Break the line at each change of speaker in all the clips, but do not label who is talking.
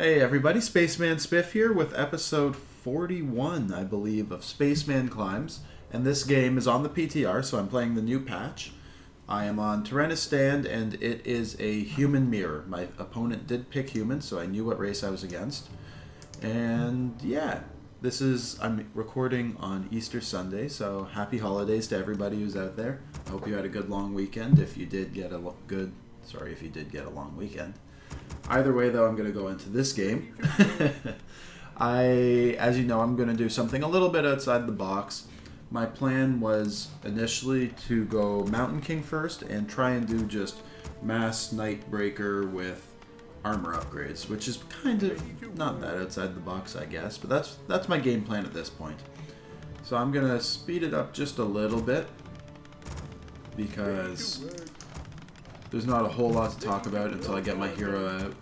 Hey everybody, Spaceman Spiff here with episode 41, I believe, of Spaceman Climbs. And this game is on the PTR, so I'm playing the new patch. I am on Tyrannistan, and it is a human mirror. My opponent did pick human, so I knew what race I was against. And yeah, I'm recording on Easter Sunday, so happy holidays to everybody who's out there. I hope you had a good long weekend, if you did get a long weekend. Either way, though, I'm going to go into this game. As you know, I'm going to do something a little bit outside the box. My plan was initially to go Mountain King first and try and do just Mass Nightbreaker with armor upgrades, which is kind of not that outside the box, I guess, but that's my game plan at this point. So I'm going to speed it up just a little bit because there's not a whole lot to talk about until I get my hero out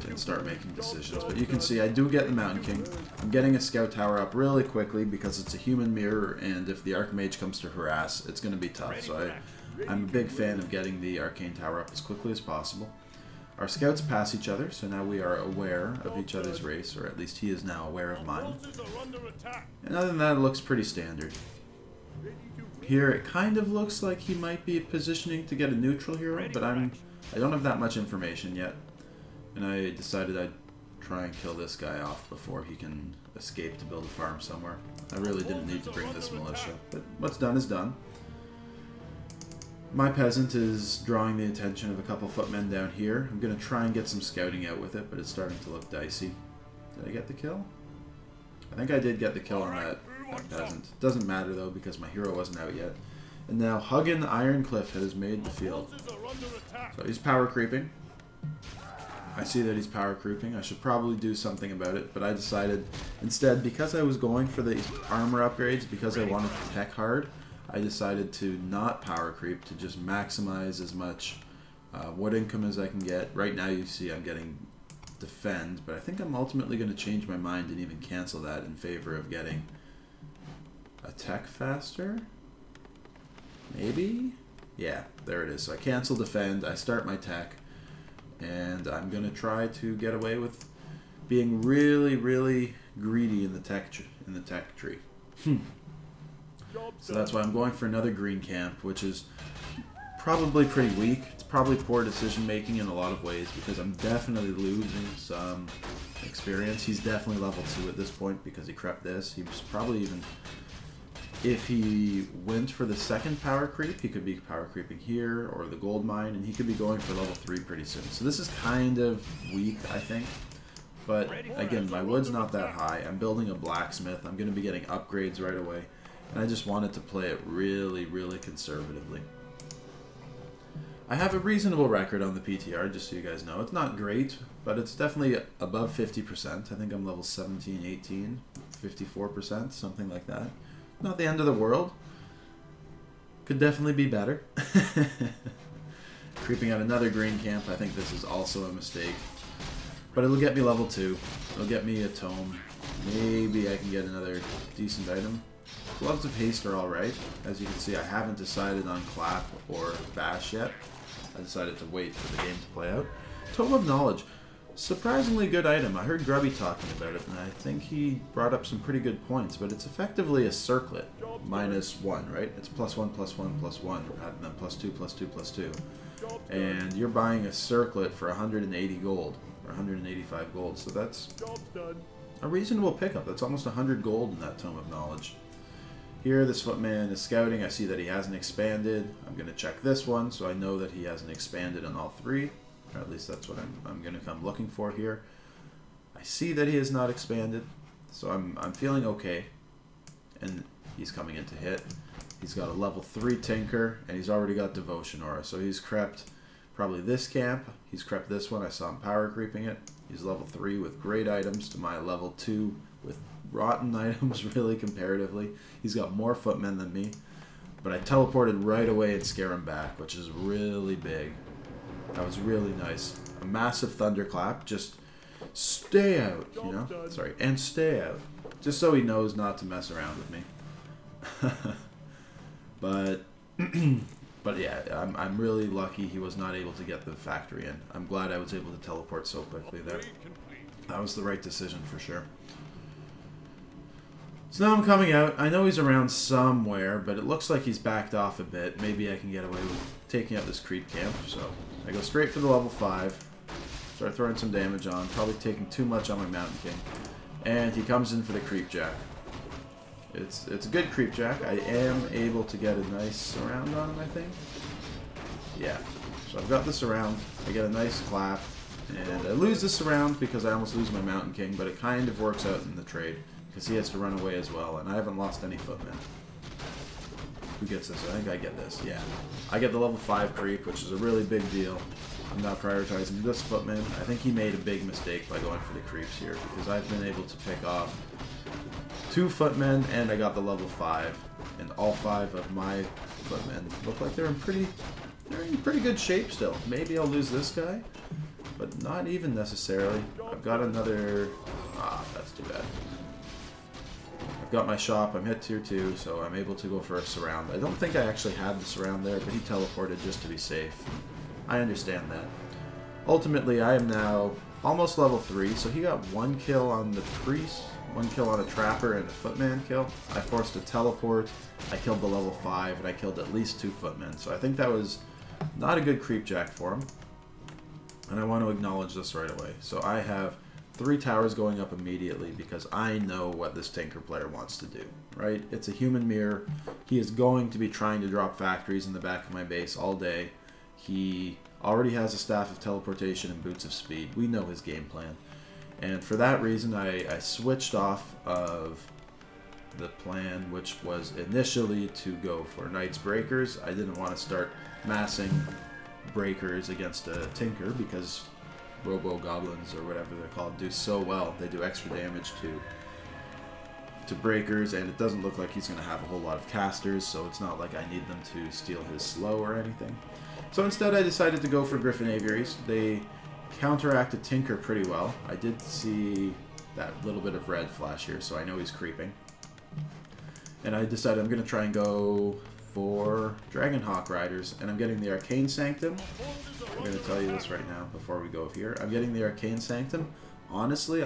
and start making decisions. But you can see I do get the Mountain King. I'm getting a Scout Tower up really quickly because it's a human mirror, and if the Archmage comes to harass, it's going to be tough. So I'm a big fan of getting the Arcane Tower up as quickly as possible. Our scouts pass each other, so now we are aware of each other's race, or at least he is now aware of mine. And other than that, it looks pretty standard. Here it kind of looks like he might be positioning to get a neutral hero, but I don't have that much information yet. And I decided I'd try and kill this guy off before he can escape to build a farm somewhere. I really didn't need to bring this militia, but what's done is done. My peasant is drawing the attention of a couple footmen down here. I'm going to try and get some scouting out with it, but it's starting to look dicey. Did I get the kill? I think I did get the kill on that peasant. Doesn't matter though because my hero wasn't out yet. And now Huggin Ironcliff has made the field. So he's power creeping. I see that he's power creeping. I should probably do something about it, but I decided instead, because I was going for the armor upgrades, because I wanted to tech hard, I decided to not power creep, to just maximize as much wood income as I can get. Right now you see I'm getting defend, but I think I'm ultimately going to change my mind and even cancel that in favor of getting attack faster. Maybe? Yeah, there it is. So I cancel defend, I start my tech, and I'm going to try to get away with being really, really greedy in the tech tree. So that's why I'm going for another green camp, which is probably pretty weak. It's probably poor decision making in a lot of ways because I'm definitely losing some experience. He's definitely level 2 at this point because he crept this. He was probably even, if he went for the second power creep, he could be power creeping here or the gold mine, and he could be going for level 3 pretty soon. So this is kind of weak, I think. But again, my wood's not that high. I'm building a blacksmith. I'm going to be getting upgrades right away. And I just wanted to play it really, really conservatively. I have a reasonable record on the PTR, just so you guys know. It's not great, but it's definitely above 50%. I think I'm level 17, 18, 54%, something like that. Not the end of the world. Could definitely be better. Creeping out another green camp, I think this is also a mistake. But it'll get me level 2. It'll get me a tome. Maybe I can get another decent item. Gloves of Haste are alright. As you can see, I haven't decided on Clap or Bash yet. I decided to wait for the game to play out. Tome of Knowledge. Surprisingly good item. I heard Grubby talking about it, and I think he brought up some pretty good points, but it's effectively a circlet. -1, right? It's +1, +1, +1, rather than +2, +2, +2. And you're buying a circlet for 180 gold, or 185 gold, so that's a reasonable pickup. That's almost 100 gold in that Tome of Knowledge. Here, this footman is scouting. I see that he hasn't expanded. I'm going to check this one, so I know that he hasn't expanded on all 3. Or at least that's what I'm going to come looking for here. I see that he has not expanded, so I'm feeling okay. And he's coming in to hit. He's got a level 3 Tinker, and he's already got Devotion Aura. So he's crept probably this camp. He's crept this one. I saw him power creeping it. He's level 3 with great items to my level 2 with rotten items, really, comparatively. He's got more footmen than me. But I teleported right away and scare him back, which is really big. That was really nice. A massive thunderclap. Just stay out, you know? Sorry, and stay out. Just so he knows not to mess around with me. But But yeah, I'm really lucky he was not able to get the factory in. I'm glad I was able to teleport so quickly there. That was the right decision for sure. So now I'm coming out. I know he's around somewhere, but it looks like he's backed off a bit. Maybe I can get away with taking out this creep camp. So I go straight for the level 5. Start throwing some damage on. Probably taking too much on my Mountain King. And he comes in for the creep jack. It's a good creep jack. I am able to get a nice surround on him, I think. Yeah. So I've got the surround. I get a nice clap. And I lose the surround because I almost lose my Mountain King, but it kind of works out in the trade. Because he has to run away as well, and I haven't lost any footmen. Who gets this? I think I get this, yeah. I get the level 5 creep, which is a really big deal. I'm not prioritizing this footman. I think he made a big mistake by going for the creeps here, because I've been able to pick off 2 footmen, and I got the level 5. And all 5 of my footmen look like they're in pretty good shape still. Maybe I'll lose this guy, but not even necessarily. I've got another... Ah, that's too bad. Got my shop, I'm hit tier 2, so I'm able to go for a surround. I don't think I actually had the surround there, but he teleported just to be safe. I understand that. Ultimately, I am now almost level 3, so he got 1 kill on the priest, 1 kill on a trapper, and a footman kill. I forced a teleport, I killed the level 5, and I killed at least 2 footmen, so I think that was not a good creep jack for him. And I want to acknowledge this right away. So I have 3 towers going up immediately because I know what this Tinker player wants to do, right? It's a human mirror. He is going to be trying to drop factories in the back of my base all day. He already has a staff of teleportation and boots of speed. We know his game plan. And for that reason, I switched off of the plan, which was initially to go for Knight's Breakers. I didn't want to start massing Breakers against a Tinker because Robo-Goblins, or whatever they're called, do so well. They do extra damage to Breakers, and it doesn't look like he's going to have a whole lot of casters, so it's not like I need them to steal his slow or anything. So instead I decided to go for Griffin Aviaries. They counteract a Tinker pretty well. I did see that little bit of red flash here, so I know he's creeping. And I decided I'm going to try and go for Dragonhawk Riders, and I'm getting the Arcane Sanctum. I'm going to tell you this right now before we go here. I'm getting the Arcane Sanctum. Honestly,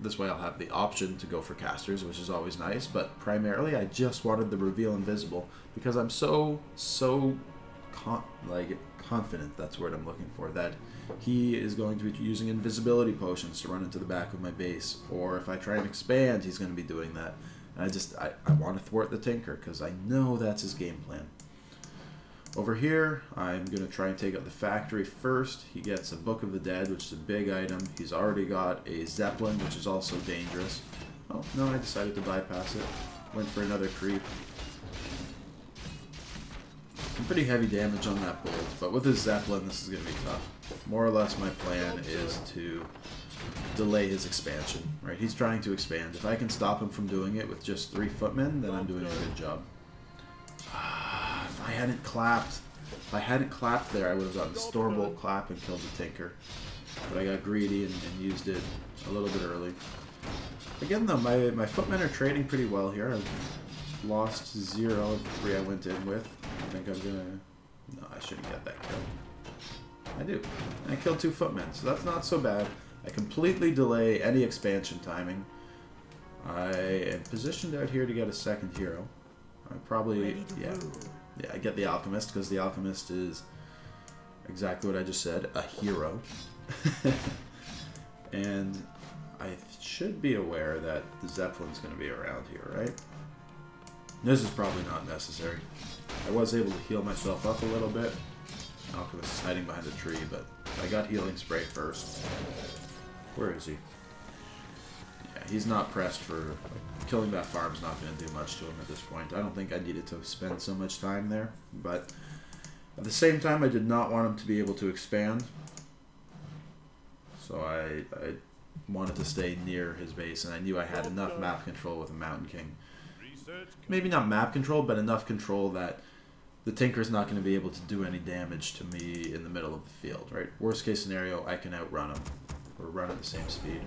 this way I'll have the option to go for casters, which is always nice, but primarily I just wanted the Reveal Invisible because I'm so confident, that's the word I'm looking for, that he is going to be using invisibility potions to run into the back of my base, or if I try and expand, he's going to be doing that. And I want to thwart the Tinker because I know that's his game plan. Over here, I'm going to try and take out the factory first. He gets a Book of the Dead, which is a big item. He's already got a Zeppelin, which is also dangerous. Oh, no, I decided to bypass it. Went for another creep. Some pretty heavy damage on that bolt, but with his Zeppelin, this is going to be tough. More or less, my plan is to delay his expansion, right? He's trying to expand. If I can stop him from doing it with just 3 footmen, then I'm doing a good job. If I hadn't clapped there, I would have gotten the Storbolt clap and killed the Tinker. But I got greedy and used it a little bit early. Again, though, my footmen are trading pretty well here. I've lost 0 of the 3 I went in with. I think I'm gonna... No, I shouldn't get that kill. I do. And I killed 2 footmen, so that's not so bad. I completely delay any expansion timing. I am positioned out here to get a second hero. I probably... Yeah, I get the Alchemist, because the Alchemist is exactly what I just said, a hero. And I should be aware that the Zeppelin's going to be around here, right? This is probably not necessary. I was able to heal myself up a little bit. Alchemist is hiding behind a tree, but I got Healing Spray first. Where is he? Yeah, he's not pressed for... killing that farm's not going to do much to him at this point. I don't think I needed to spend so much time there, but at the same time, I did not want him to be able to expand. So I wanted to stay near his base, and I knew I had enough map control with a Mountain King. Maybe not map control, but enough control that the Tinker's not going to be able to do any damage to me in the middle of the field, right? Worst case scenario, I can outrun him, or run at the same speed.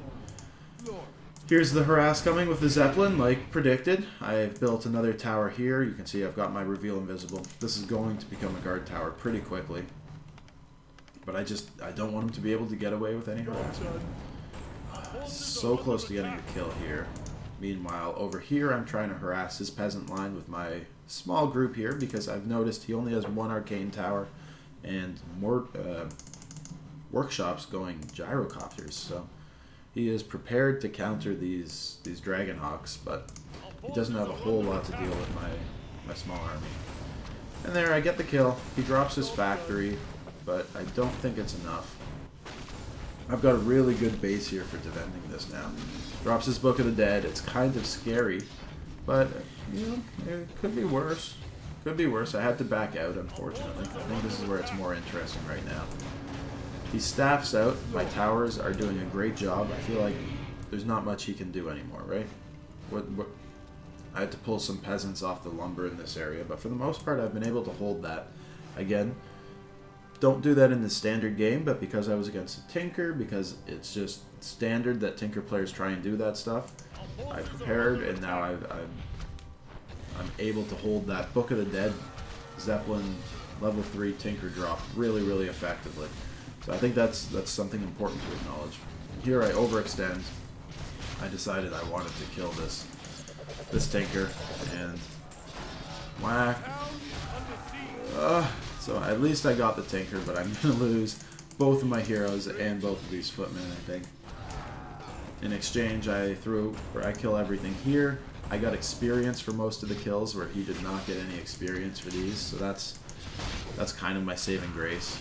Here's the harass coming with the Zeppelin, like predicted. I've built another tower here. You can see I've got my reveal invisible. This is going to become a guard tower pretty quickly. But I don't want him to be able to get away with any harassment. So close to getting a kill here. Meanwhile, over here I'm trying to harass his peasant line with my small group here because I've noticed he only has one arcane tower and more workshops going gyrocopters. So he is prepared to counter these Dragon Hawks, but he doesn't have a whole lot to deal with my small army. And there, I get the kill. He drops his factory, but I don't think it's enough. I've got a really good base here for defending this now. Drops his Book of the Dead. It's kind of scary, but you know, it could be worse. Could be worse. I had to back out, unfortunately. I think this is where it's more interesting right now. He staffs out. My towers are doing a great job. I feel like there's not much he can do anymore, right? What? I had to pull some peasants off the lumber in this area, but for the most part, I've been able to hold that. Again, don't do that in the standard game, but because I was against a Tinker, because it's just standard that Tinker players try and do that stuff, I prepared, and now I'm able to hold that Book of the Dead Zeppelin level 3 Tinker drop really, really effectively. So I think that's something important to acknowledge. Here I overextend. I decided I wanted to kill this Tinker, and whack. So at least I got the Tinker, but I'm going to lose both of my heroes and both of these footmen, I think. In exchange, I kill everything here. I got experience for most of the kills, where he did not get any experience for these, so that's kind of my saving grace.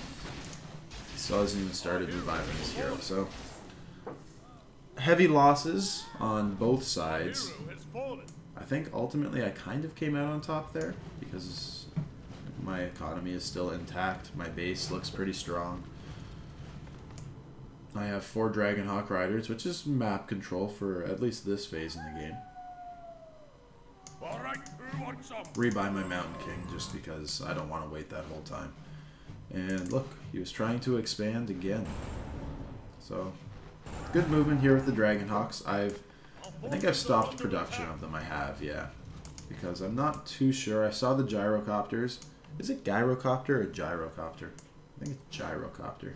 He still hasn't even started reviving his hero, so heavy losses on both sides. I think ultimately I kind of came out on top there, because my economy is still intact. My base looks pretty strong. I have 4 Dragonhawk Riders, which is map control for at least this phase in the game. Rebuy my Mountain King just because I don't want to wait that whole time. And look, he was trying to expand again. So, good movement here with the Dragonhawks. I think I've stopped production of them. I have, yeah. Because I'm not too sure. I saw the gyrocopters. Is it gyrocopter or gyrocopter? I think it's gyrocopter.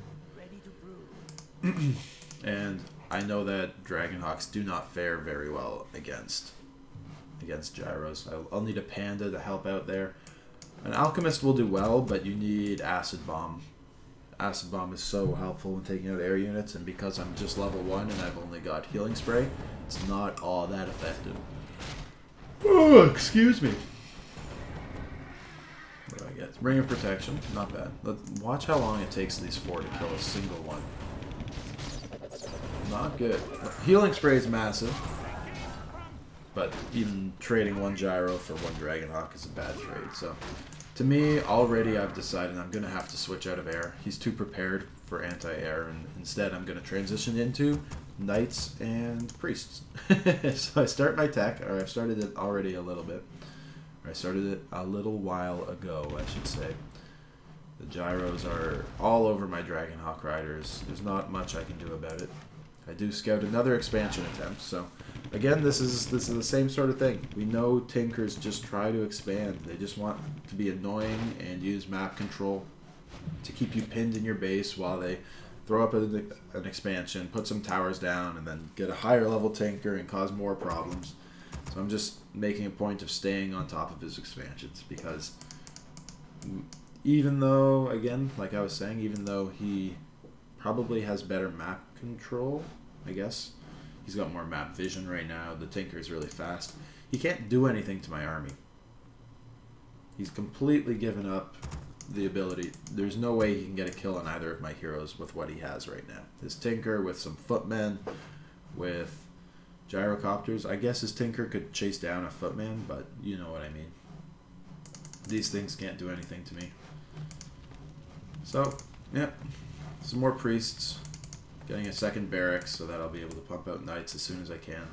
And I know that Dragonhawks do not fare very well against gyros. I'll need a panda to help out there. An alchemist will do well, but you need acid bomb. Acid bomb is so helpful when taking out air units, and because I'm just level 1 and I've only got healing spray, it's not all that effective. Oh, excuse me. What do I get? Ring of Protection, not bad. Watch how long it takes these 4 to kill a single one. Not good. Healing spray is massive, but even trading 1 gyro for 1 Dragonhawk is a bad trade. So, to me, already I've decided I'm going to have to switch out of air. He's too prepared for anti-air, and instead I'm going to transition into knights and priests. So I start my tech, or I've started it already a little bit. Or I started it a little while ago, I should say. The gyros are all over my Dragonhawk Riders. There's not much I can do about it. I do scout another expansion attempt, so again, this is the same sort of thing. We know Tinkers just try to expand. They just want to be annoying and use map control to keep you pinned in your base while they throw up an expansion, put some towers down, and then get a higher level Tinker and cause more problems. So I'm just making a point of staying on top of his expansions, because even though, again, like I was saying, even though he probably has better map control, I guess. He's got more map vision right now. The Tinker is really fast. He can't do anything to my army. He's completely given up the ability. There's no way he can get a kill on either of my heroes with what he has right now. His Tinker with some footmen, with gyrocopters. I guess his Tinker could chase down a footman, but you know what I mean. These things can't do anything to me. So, yeah. Some more priests. Getting a second barracks so that I'll be able to pump out knights as soon as I can.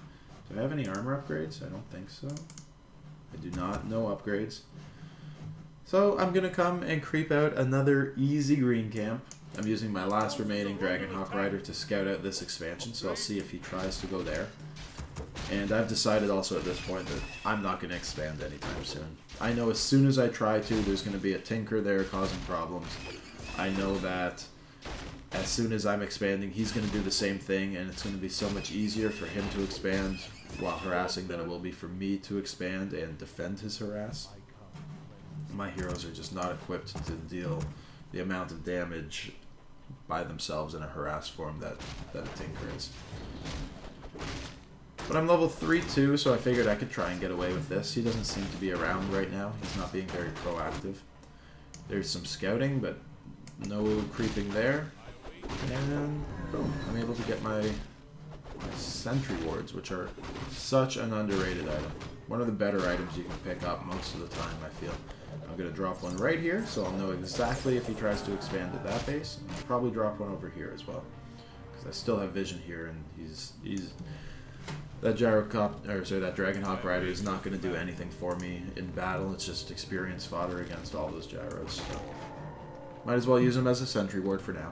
Do I have any armor upgrades? I don't think so. I do not. No upgrades. So I'm going to come and creep out another easy green camp. I'm using my last remaining Dragonhawk Rider to scout out this expansion, so I'll see if he tries to go there. And I've decided also at this point that I'm not going to expand anytime soon. I know as soon as I try to, there's going to be a tinker there causing problems. I know that as soon as I'm expanding, he's going to do the same thing, and it's going to be so much easier for him to expand while harassing than it will be for me to expand and defend his harass. My heroes are just not equipped to deal the amount of damage by themselves in a harass form that a tinker is. But I'm level 3 too, so I figured I could try and get away with this. He doesn't seem to be around right now. He's not being very proactive. There's some scouting, but no creeping there. And boom, I'm able to get my sentry wards, which are such an underrated item. One of the better items you can pick up most of the time, I feel. I'm going to drop one right here, so I'll know exactly if he tries to expand at that base. I'll probably drop one over here as well, because I still have vision here, and he's that that Dragonhawk Rider is not going to do anything for me in battle. It's just experience fodder against all those gyros. So might as well use him as a sentry ward for now.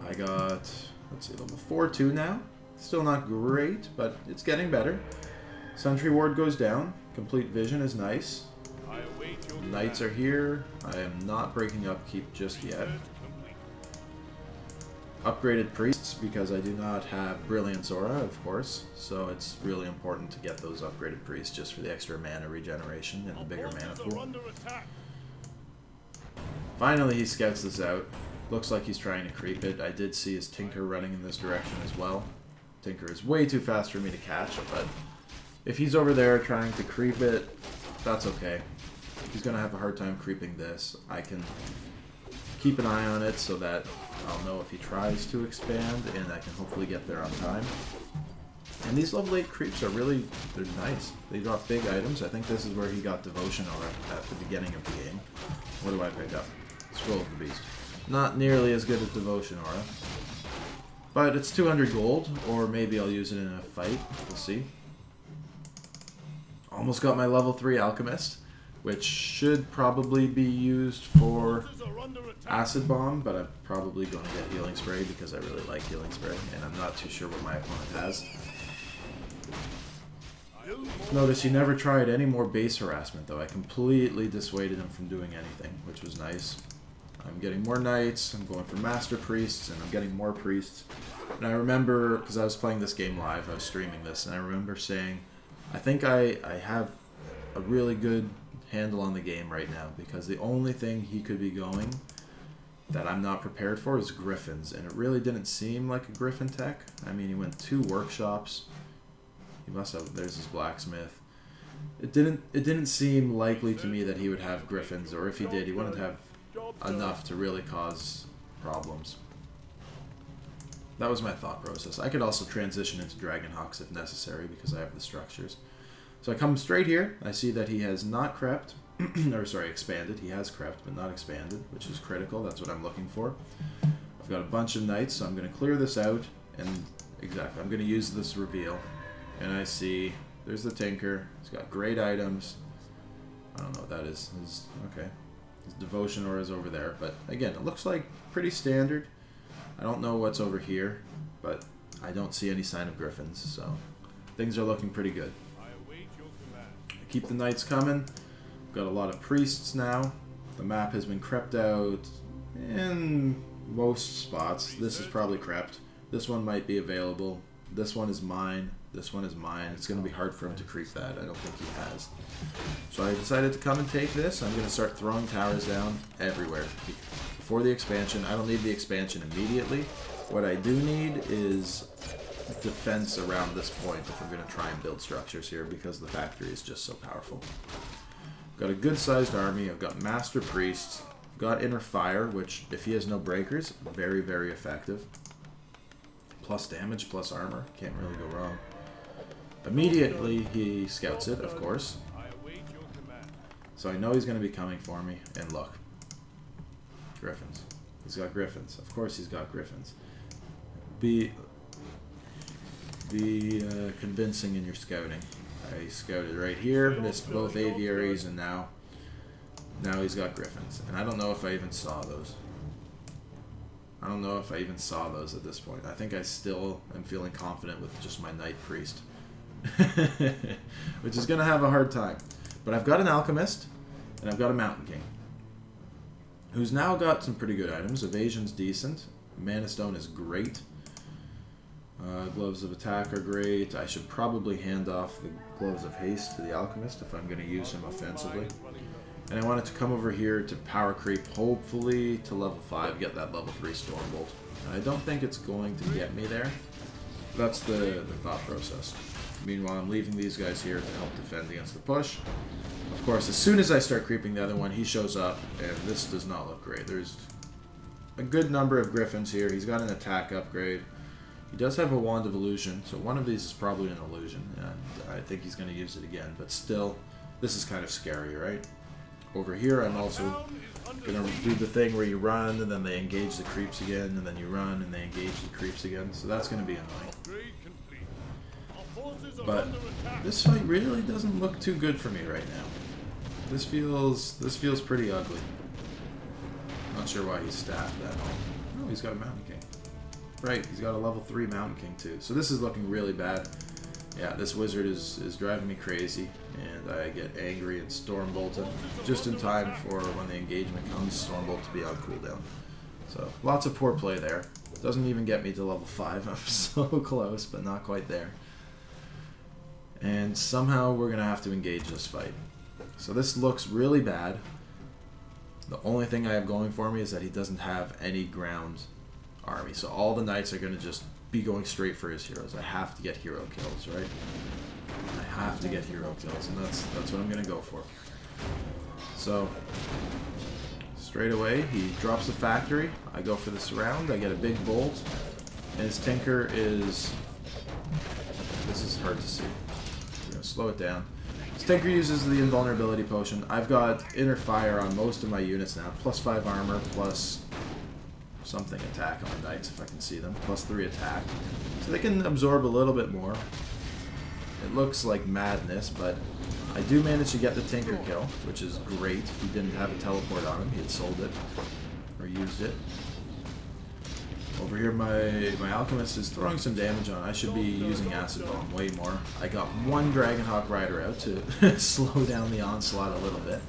I got, let's see, level 4-2 now. Still not great, but it's getting better. Sentry ward goes down. Complete vision is nice. Knights are here. I am not breaking upkeep just yet. Upgraded priests, because I do not have Brilliance Aura, of course, so it's really important to get those upgraded priests just for the extra mana regeneration and the bigger mana pool. Finally, he scouts this out. Looks like he's trying to creep it. I did see his Tinker running in this direction as well. Tinker is way too fast for me to catch, but if he's over there trying to creep it, that's okay. He's going to have a hard time creeping this. I can keep an eye on it so that I'll know if he tries to expand, and I can hopefully get there on time. And these level 8 creeps are really, they're nice. They drop big items. I think this is where he got Devotion Aura at the beginning of the game. What do I pick up? Scroll of the Beast. Not nearly as good as Devotion Aura. But it's 200 gold, or maybe I'll use it in a fight. We'll see. Almost got my level 3 Alchemist, which should probably be used for Acid Bomb, but I'm probably going to get Healing Spray because I really like Healing Spray, and I'm not too sure what my opponent has. Notice he never tried any more base harassment, though. I completely dissuaded him from doing anything, which was nice. I'm getting more Knights, I'm going for Master Priests, and I'm getting more Priests. And I remember, because I was playing this game live, I was streaming this, and I remember saying, I think I have a really good handle on the game right now, because the only thing he could be going that I'm not prepared for is Griffins, and it really didn't seem like a Griffin tech. I mean, he went 2 workshops. He must have, there's his blacksmith. It didn't seem likely to me that he would have Griffins, or if he did, he wouldn't have enough to really cause problems. That was my thought process. I could also transition into Dragonhawks if necessary because I have the structures. So I come straight here. I see that he has not crept, or sorry, expanded. He has crept, but not expanded, which is critical. That's what I'm looking for. I've got a bunch of Knights, so I'm going to clear this out, and exactly, I'm going to use this reveal. And I see, there's the Tinker. He's got great items. I don't know what that is. Okay. His Devotion Aura is over there, but again, it looks like pretty standard. I don't know what's over here, but I don't see any sign of Griffins, so things are looking pretty good. I keep the Knights coming. Got a lot of Priests now. The map has been crept out in most spots. This is probably crept. This one might be available. This one is mine. This one is mine. It's going to be hard for him to creep that. I don't think he has. So I decided to come and take this. I'm going to start throwing towers down everywhere. Before the expansion, I don't need the expansion immediately. What I do need is defense around this point if we're going to try and build structures here, because the factory is just so powerful. I've got a good-sized army. I've got Master Priests. I've got Inner Fire, which, if he has no breakers, very, very effective. Plus damage, plus armor. Can't really go wrong. Immediately, he scouts it, of course. So I know he's going to be coming for me. And look. Griffins. He's got Griffins. Of course he's got Griffins. Be convincing in your scouting. I scouted right here, missed both aviaries, and now he's got Griffins. And I don't know if I even saw those. I don't know if I even saw those at this point. I think I still am feeling confident with just my Knight Priest. Which is going to have a hard time. But I've got an Alchemist, and I've got a Mountain King. Who's now got some pretty good items. Evasion's decent. Mana Stone is great. Gloves of Attack are great. I should probably hand off the Gloves of Haste to the Alchemist if I'm going to use him offensively. And I wanted to come over here to power creep, hopefully to level 5, get that level 3 Stormbolt. And I don't think it's going to get me there. That's the thought process. Meanwhile, I'm leaving these guys here to help defend against the push. Of course, as soon as I start creeping the other one, he shows up, and this does not look great. There's a good number of Griffins here. He's got an attack upgrade. He does have a Wand of Illusion, so one of these is probably an illusion, and I think he's going to use it again. But still, this is kind of scary, right? Over here, I'm also going to do the thing where you run, and then they engage the creeps again, and then you run, and they engage the creeps again. So that's going to be annoying. But this fight really doesn't look too good for me right now. This feels pretty ugly. Not sure why he's staffed that. Oh, he's got a Mountain King. Right, he's got a level 3 Mountain King too. So this is looking really bad. Yeah, this wizard is driving me crazy, and I get angry and Stormbolted just in time for when the engagement comes, Stormbolt to be on cooldown. So lots of poor play there. Doesn't even get me to level 5. I'm so close, but not quite there. And somehow we're gonna have to engage this fight. So this looks really bad. The only thing I have going for me is that he doesn't have any ground army. So all the knights are gonna just be going straight for his heroes. I have to get hero kills, right? I have to get hero kills, and that's what I'm gonna go for. So straight away he drops the factory. I go for the surround. I get a big bolt, and his Tinker is. This is hard to see. Slow it down. Tinker uses the invulnerability potion. I've got inner fire on most of my units now. Plus 5 armor, plus something attack on the knights if I can see them. Plus 3 attack. So they can absorb a little bit more. It looks like madness, but I do manage to get the Tinker kill, which is great. He didn't have a teleport on him. He had sold it. Or used it. Over here, my Alchemist is throwing some damage on. I should be using Acid Bomb way more. I got one Dragonhawk Rider out to slow down the onslaught a little bit.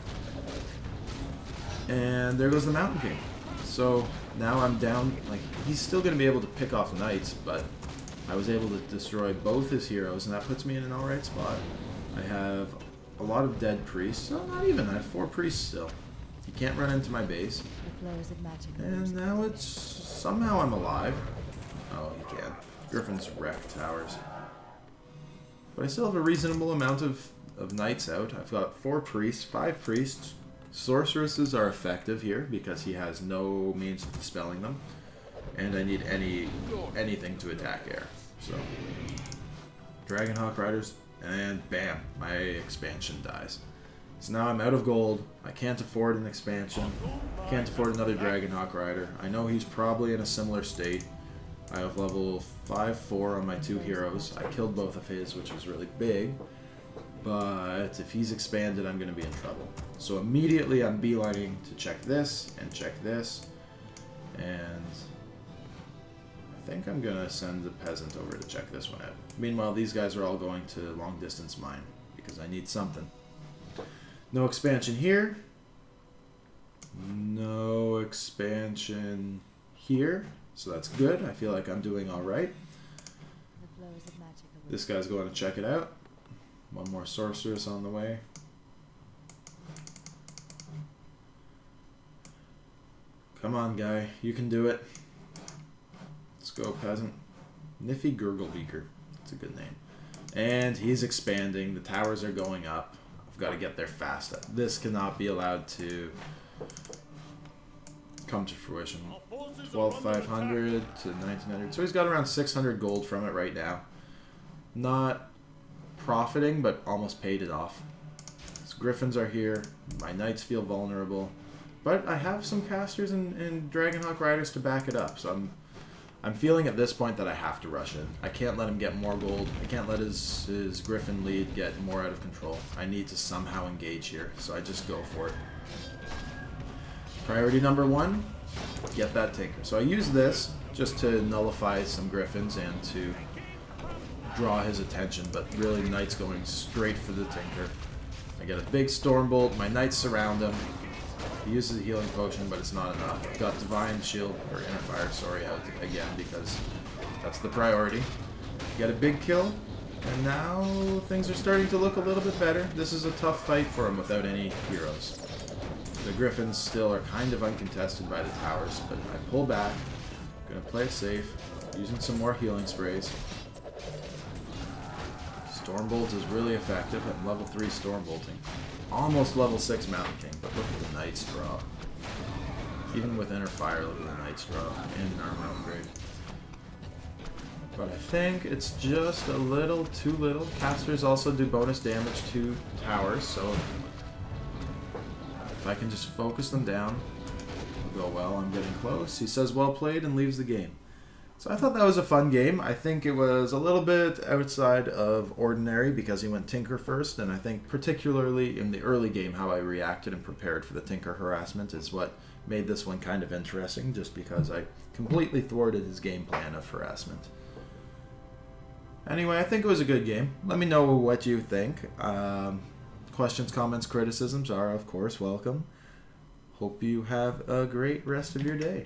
And there goes the Mountain King. So now I'm down, like, he's still going to be able to pick off knights, but I was able to destroy both his heroes, and that puts me in an alright spot. I have a lot of dead priests. No, not even. I have 4 priests still. He can't run into my base. And now it's... somehow I'm alive. Oh, he can. Griffin's wrecked towers. But I still have a reasonable amount of knights out. I've got 4 priests, 5 priests. Sorceresses are effective here because he has no means of dispelling them. And I need anything to attack air. So, Dragonhawk Riders, and bam, my expansion dies. So now I'm out of gold. I can't afford an expansion. Can't afford another Dragonhawk Rider. I know he's probably in a similar state. I have level 5-4 on my 2 heroes. I killed both of his, which was really big. But if he's expanded, I'm going to be in trouble. So immediately I'm beelining to check this and check this. And I think I'm going to send the peasant over to check this one out. Meanwhile, these guys are all going to long distance mine because I need something. No expansion here. No expansion here. So that's good. I feel like I'm doing alright. This guy's going to check it out. One more sorceress on the way. Come on, guy. You can do it. Let's go, peasant. Niffy Gurglebeaker. That's a good name. And he's expanding. The towers are going up. I've got to get there fast. This cannot be allowed to come to fruition. 12,500 to 1,900. So he's got around 600 gold from it right now. Not profiting, but almost paid it off. His Griffins are here. My Knights feel vulnerable. But I have some casters and Dragonhawk Riders to back it up. So I'm feeling at this point that I have to rush in. I can't let him get more gold. I can't let his Griffin lead get more out of control. I need to somehow engage here, so I just go for it. Priority number 1, get that Tinker. So I use this just to nullify some Griffins and to draw his attention, but really Knight's going straight for the Tinker. I get a big Stormbolt, my Knights surround him. He uses a healing potion, but it's not enough. I've got Divine Shield, or Inner Fire, sorry, out again, because that's the priority. Get a big kill, and now things are starting to look a little bit better. This is a tough fight for him without any heroes. The Griffins still are kind of uncontested by the towers, but I pull back. Gonna play it safe, using some more healing sprays. Stormbolt is really effective. I'm level 3 Stormbolting. Almost level 6 Mountain King, but look at the Knight's draw. Even with Inner Fire, look at the Knight's draw and an armor upgrade. But I think it's just a little too little. Casters also do bonus damage to towers, so if I can just focus them down, it'll go well. I'm getting close. He says well played and leaves the game. So I thought that was a fun game. I think it was a little bit outside of ordinary because he went Tinker first, and I think particularly in the early game how I reacted and prepared for the Tinker harassment is what made this one kind of interesting, just because I completely thwarted his game plan of harassment. Anyway, I think it was a good game. Let me know what you think. Questions, comments, criticisms are, of course, welcome. Hope you have a great rest of your day.